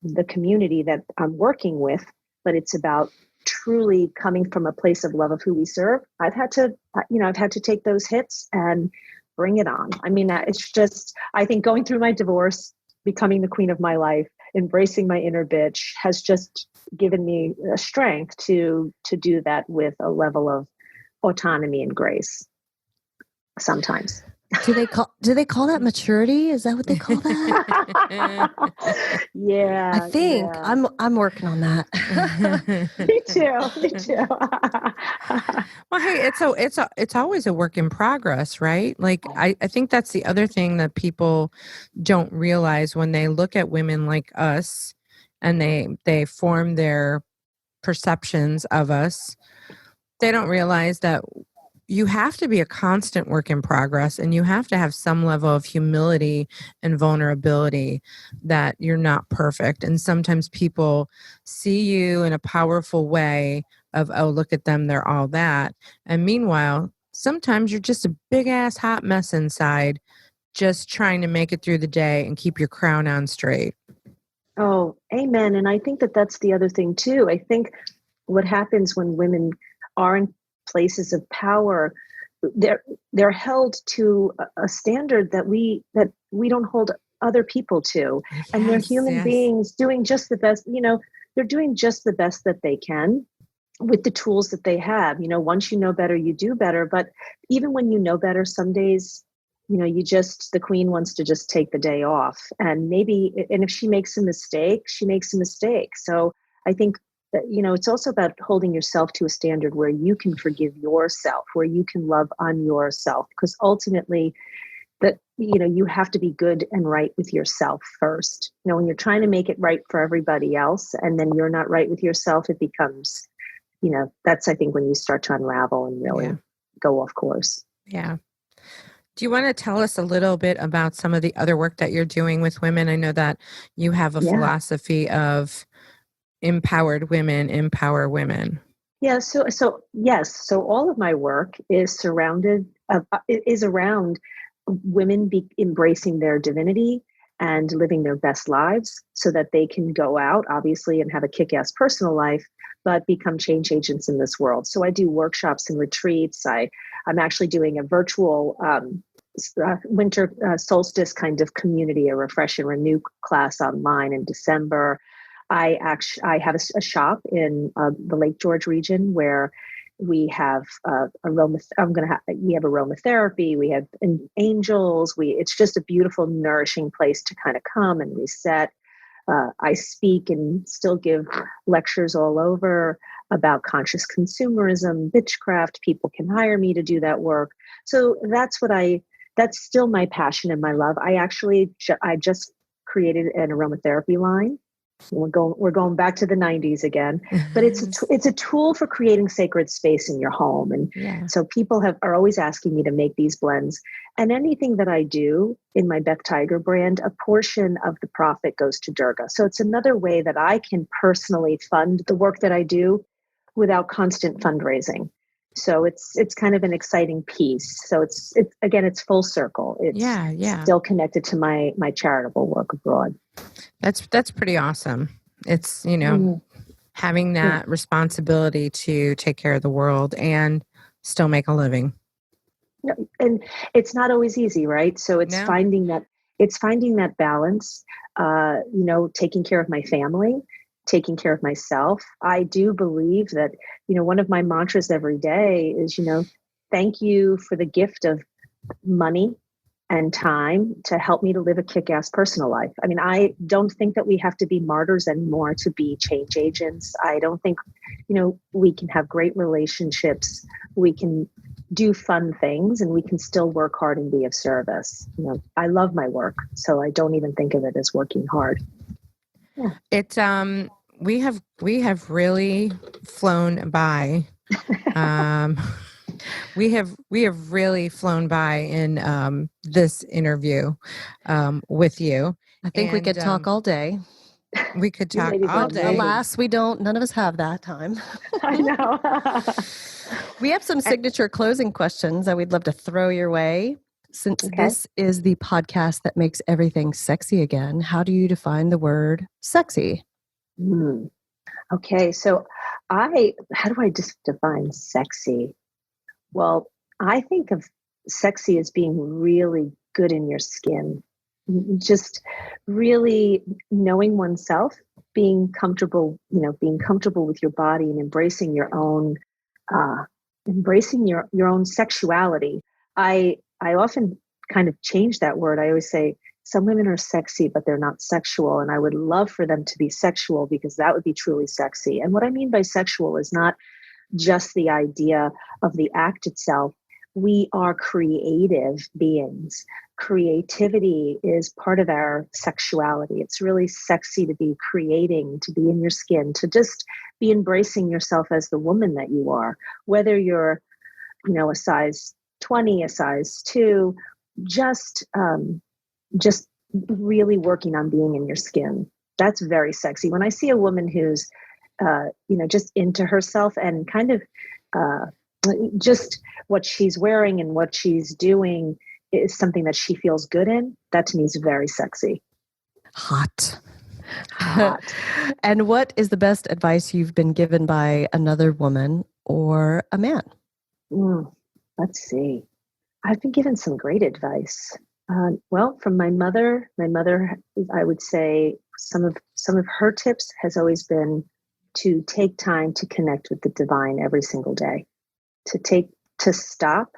the community that I'm working with, but it's about truly coming from a place of love of who we serve. I've had to take those hits and bring it on. I mean, it's just, I think going through my divorce, becoming the queen of my life, embracing my inner bitch has just given me a strength to do that with a level of autonomy and grace sometimes. Do they call that maturity? Is that what they call that? Yeah. I think I'm working on that. Me too. Well, hey, it's always a work in progress, right? Like I think that's the other thing that people don't realize when they look at women like us, and they form their perceptions of us. They don't realize that you have to be a constant work in progress, and you have to have some level of humility and vulnerability that you're not perfect. And sometimes people see you in a powerful way of, oh, look at them, they're all that. And meanwhile, sometimes you're just a big ass hot mess inside, just trying to make it through the day and keep your crown on straight. Oh, amen. And I think that that's the other thing too. I think what happens when women are in places of power, they're held to a standard that we don't hold other people to. Yes, and they're human beings doing just the best, they're doing just the best that they can with the tools that they have. Once you know better, you do better. But even when you know better, some days, the queen wants to just take the day off. And if she makes a mistake, she makes a mistake. So I think that, it's also about holding yourself to a standard where you can forgive yourself, where you can love on yourself, because ultimately you have to be good and right with yourself first. When you're trying to make it right for everybody else, and then you're not right with yourself, it becomes, that's, I think, when you start to unravel and really go off course. Yeah. Do you want to tell us a little bit about some of the other work that you're doing with women? I know that you have a philosophy of empowered women, empower women. Yeah. So yes. So all of my work is around women embracing their divinity and living their best lives, so that they can go out, obviously, and have a kick-ass personal life, but become change agents in this world. So I do workshops and retreats. I'm actually doing a virtual winter solstice kind of community, a refresh and renew class online in December. I have a shop in the Lake George region where we have we have aromatherapy, we have angels. It's just a beautiful, nourishing place to kind of come and reset. I speak and still give lectures all over about conscious consumerism, bitchcraft. People can hire me to do that work. So that's still my passion and my love. I just created an aromatherapy line. We're going back to the 90s again, but it's a tool for creating sacred space in your home. And so people are always asking me to make these blends, and anything that I do in my Beth Tiger brand, a portion of the profit goes to Durga. So it's another way that I can personally fund the work that I do without constant fundraising. So it's kind of an exciting piece. So it's full circle. It's still connected to my charitable work abroad. That's pretty awesome. It's, having that responsibility to take care of the world and still make a living. And it's not always easy, right? So it's No. finding that balance, taking care of my family, taking care of myself. I do believe that, one of my mantras every day is, thank you for the gift of money and time to help me to live a kick-ass personal life. I mean, I don't think that we have to be martyrs anymore to be change agents. I don't think, we can have great relationships. We can do fun things and we can still work hard and be of service. I love my work, so I don't even think of it as working hard. Yeah. It's we have really flown by. We have really flown by in this interview with you. I think we could talk all day. We could talk all day. Alas, we don't. None of us have that time. I know. We have some signature closing questions that we'd love to throw your way. Since this is the podcast that makes everything sexy again, how do you define the word sexy? Okay, so how do I just define sexy? Well, I think of sexy as being really good in your skin. Just really knowing oneself, being comfortable with your body and embracing your own sexuality. I often kind of change that word. I always say some women are sexy, but they're not sexual. And I would love for them to be sexual because that would be truly sexy. And what I mean by sexual is not just the idea of the act itself. We are creative beings. Creativity is part of our sexuality. It's really sexy to be creating, to be in your skin, to just be embracing yourself as the woman that you are, whether you're, a size 20, a size 2, just really working on being in your skin. That's very sexy. When I see a woman who's, just into herself and kind of just what she's wearing and what she's doing is something that she feels good in, that to me is very sexy. Hot. And what is the best advice you've been given by another woman or a man? Let's see. I've been given some great advice. From my mother, I would say some of her tips has always been to take time to connect with the divine every single day, to stop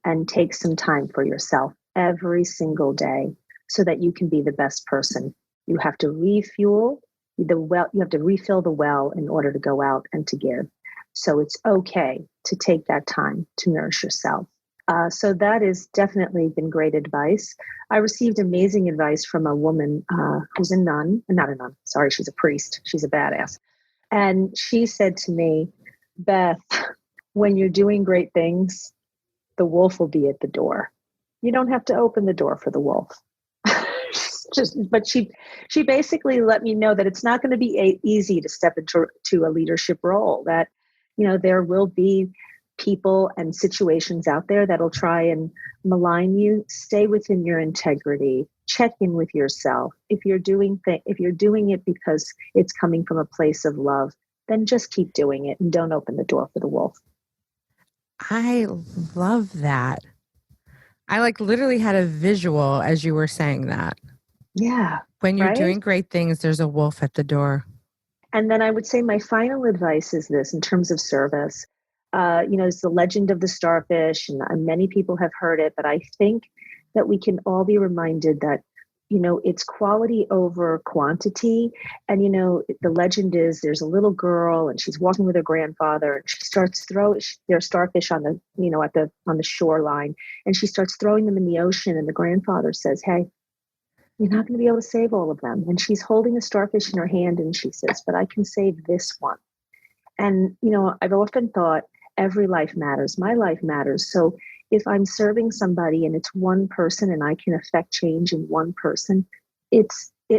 and take some time for yourself every single day so that you can be the best person. You have to refuel the well. You have to refill the well in order to go out and to give. So it's okay to take that time to nourish yourself. So that has definitely been great advice. I received amazing advice from a woman who's not a nun. Sorry, she's a priest. She's a badass. And she said to me, Beth, when you're doing great things, the wolf will be at the door. You don't have to open the door for the wolf. But she basically let me know that it's not going to be easy to step into a leadership role, that, there will be people and situations out there that'll try and malign you. Stay within your integrity. Check in with yourself. If you're doing it because it's coming from a place of love, then just keep doing it and don't open the door for the wolf. I love that. I literally had a visual as you were saying that. Yeah. When you're doing great things, there's a wolf at the door. And then I would say my final advice is this in terms of service. It's the legend of the starfish, and many people have heard it, but I think that we can all be reminded that, it's quality over quantity. And, the legend is there's a little girl and she's walking with her grandfather and she starts throwing their starfish on the, on the shoreline, and she starts throwing them in the ocean. And the grandfather says, hey, you're not going to be able to save all of them. And she's holding a starfish in her hand and she says, but I can save this one. And, I've often thought every life matters. My life matters. So if I'm serving somebody and it's one person and I can affect change in one person, it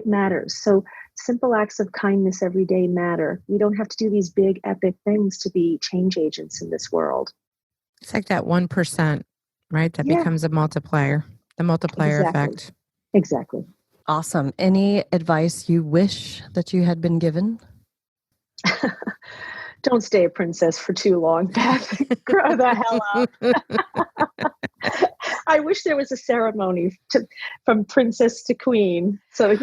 matters. So simple acts of kindness every day matter. We don't have to do these big epic things to be change agents in this world. It's like that 1%, right? That becomes a multiplier, the multiplier effect. Exactly. Awesome. Any advice you wish that you had been given? Don't stay a princess for too long, Beth. Grow the hell up. I wish there was a ceremony from princess to queen. So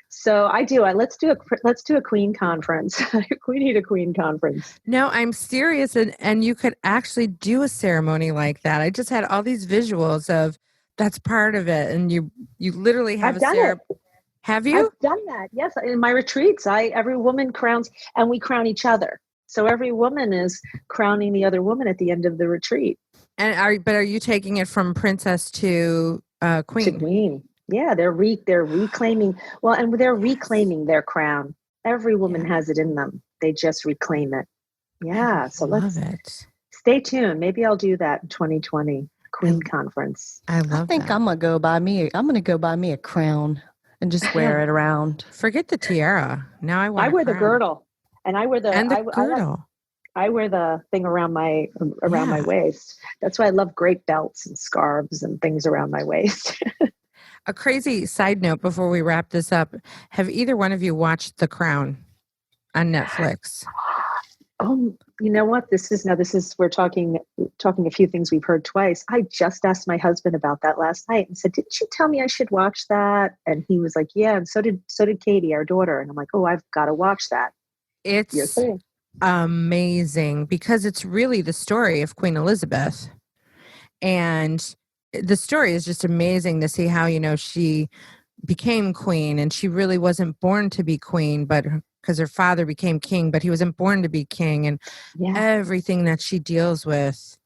so I do. Let's do a queen conference. We need a queen conference. No, I'm serious, and you could actually do a ceremony like that. I just had all these visuals of that's part of it, and you literally have I've done it. Have you? I've done that. Yes, in my retreats, every woman crowns, and we crown each other. So every woman is crowning the other woman at the end of the retreat. And are you taking it from princess to queen? To queen. Yeah, they're reclaiming. Well, and they're reclaiming their crown. Every woman has it in them. They just reclaim it. Yeah. So love it. Stay tuned. Maybe I'll do that in 2020 Queen Conference. I think that. I'm gonna go buy me a crown and just wear it around. Forget the tiara. Now I wear the girdle. And I wear the girdle. I wear the thing around my waist. That's why I love great belts and scarves and things around my waist. A crazy side note before we wrap this up. Have either one of you watched The Crown on Netflix? Oh, you know what? We're talking a few things we've heard twice. I just asked my husband about that last night and said, "Didn't you tell me I should watch that?" And he was like, "Yeah." And so did Katie, our daughter. And I'm like, "Oh, I've got to watch that." It's amazing because it's really the story of Queen Elizabeth. And the story is just amazing to see how, she became queen, and she really wasn't born to be queen, but because her father became king, but he wasn't born to be king, and everything that she deals with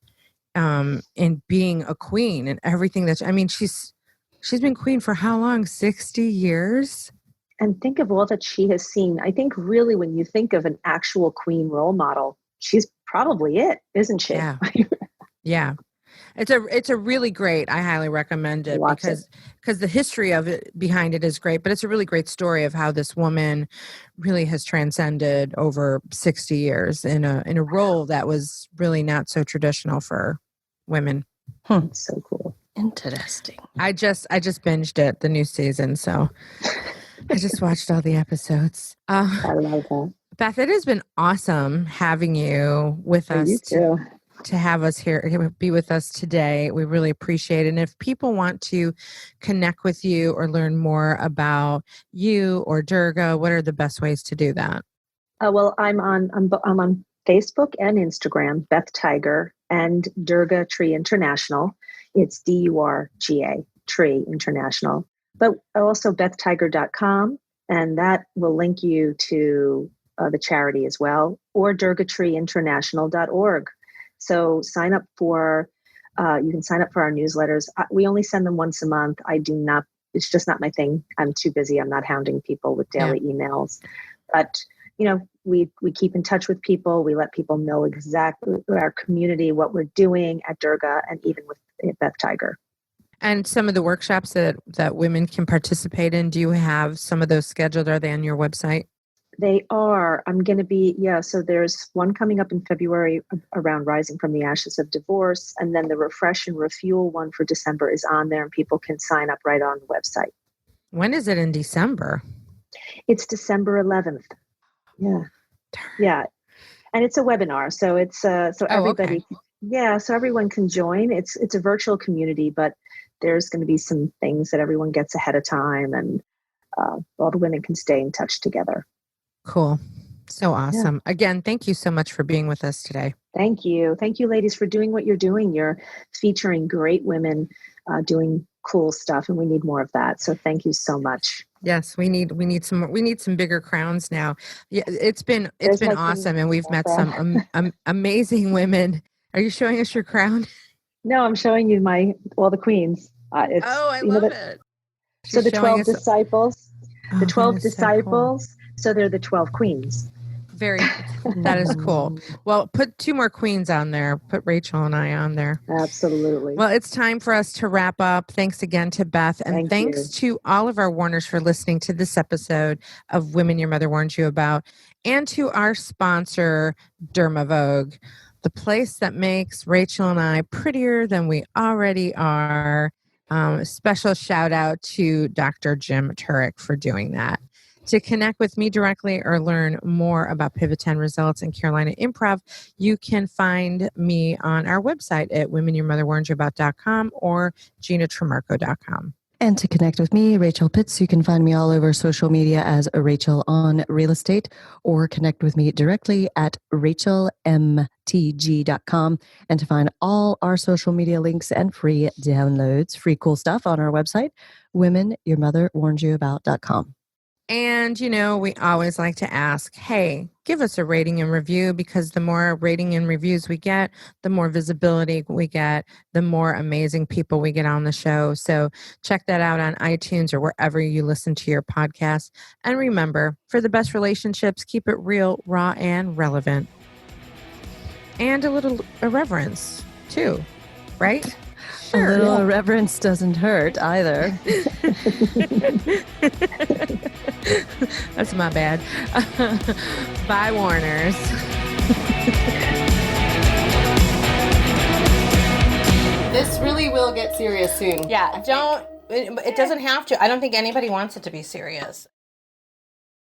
in being a queen, and everything she's been queen for how long? 60 years? And think of all that she has seen. I think really when you think of an actual queen role model, she's probably it, isn't she? Yeah. Yeah. It's a really great, I highly recommend it because the history of it behind it is great, but it's a really great story of how this woman really has transcended over 60 years in a role that was really not so traditional for women. It's so cool. Interesting. I just binged it, the new season, so I just watched all the episodes. I love that. Beth, it has been awesome having you with us. You too. To have us here, be with us today. We really appreciate it. And if people want to connect with you or learn more about you or Durga, what are the best ways to do that? Well, I'm on Facebook and Instagram, Beth Tiger and Durga Tree International. It's DURGA, Tree International. But also BethTiger.com, and that will link you to the charity as well, or DurgaTreeInternational.org. So you can sign up for our newsletters. We only send them once a month. It's just not my thing. I'm too busy. I'm not hounding people with daily emails. But, we keep in touch with people. We let people know exactly our community, what we're doing at Durga, and even with Beth Tiger. And some of the workshops that women can participate in, do you have some of those scheduled? Are they on your website? They are. I'm going to be, so there's one coming up in February around Rising from the Ashes of Divorce. And then the Refresh and Refuel one for December is on there, and people can sign up right on the website. When is it in December? It's December 11th. Yeah. Yeah. And it's a webinar. So it's, so everybody, so everyone can join. It's a virtual community, but there's going to be some things that everyone gets ahead of time, and all the women can stay in touch together. Cool. So awesome. Yeah. Again, thank you so much for being with us today. Thank you. Thank you, ladies, for doing what you're doing. You're featuring great women doing cool stuff, and we need more of that. So thank you so much. Yes, we need some bigger crowns now. Yeah, it's been awesome, and we've met some amazing women. Are you showing us your crown? No, I'm showing you all the queens. I love it. So the 12 disciples, the 12 disciples. So cool. So they're the 12 queens. That is cool. Well, put 2 more queens on there. Put Rachel and I on there. Absolutely. Well, it's time for us to wrap up. Thanks again to Beth. And thanks to all of our Warners for listening to this episode of Women Your Mother Warned You About, and to our sponsor, Dermavogue, the place that makes Rachel and I prettier than we already are. Special shout out to Dr. Jim Turek for doing that. To connect with me directly or learn more about Pivot10 Results and Carolina Improv, you can find me on our website at womenyourmotherwarnsyouabout.com or ginatrimarco.com. And to connect with me, Rachel Pitts, you can find me all over social media as Rachel on Real Estate, or connect with me directly at rachelmtg.com. And to find all our social media links and free downloads, free cool stuff on our website, womenyourmotherwarnsyouabout.com. And, we always like to ask, hey, give us a rating and review, because the more rating and reviews we get, the more visibility we get, the more amazing people we get on the show. So check that out on iTunes or wherever you listen to your podcast. And remember, for the best relationships, keep it real, raw, and relevant. And a little irreverence, too, right? Sure, a little irreverence doesn't hurt either. That's my bad. Bye, Warners. This really will get serious soon. Yeah, it doesn't have to. I don't think anybody wants it to be serious.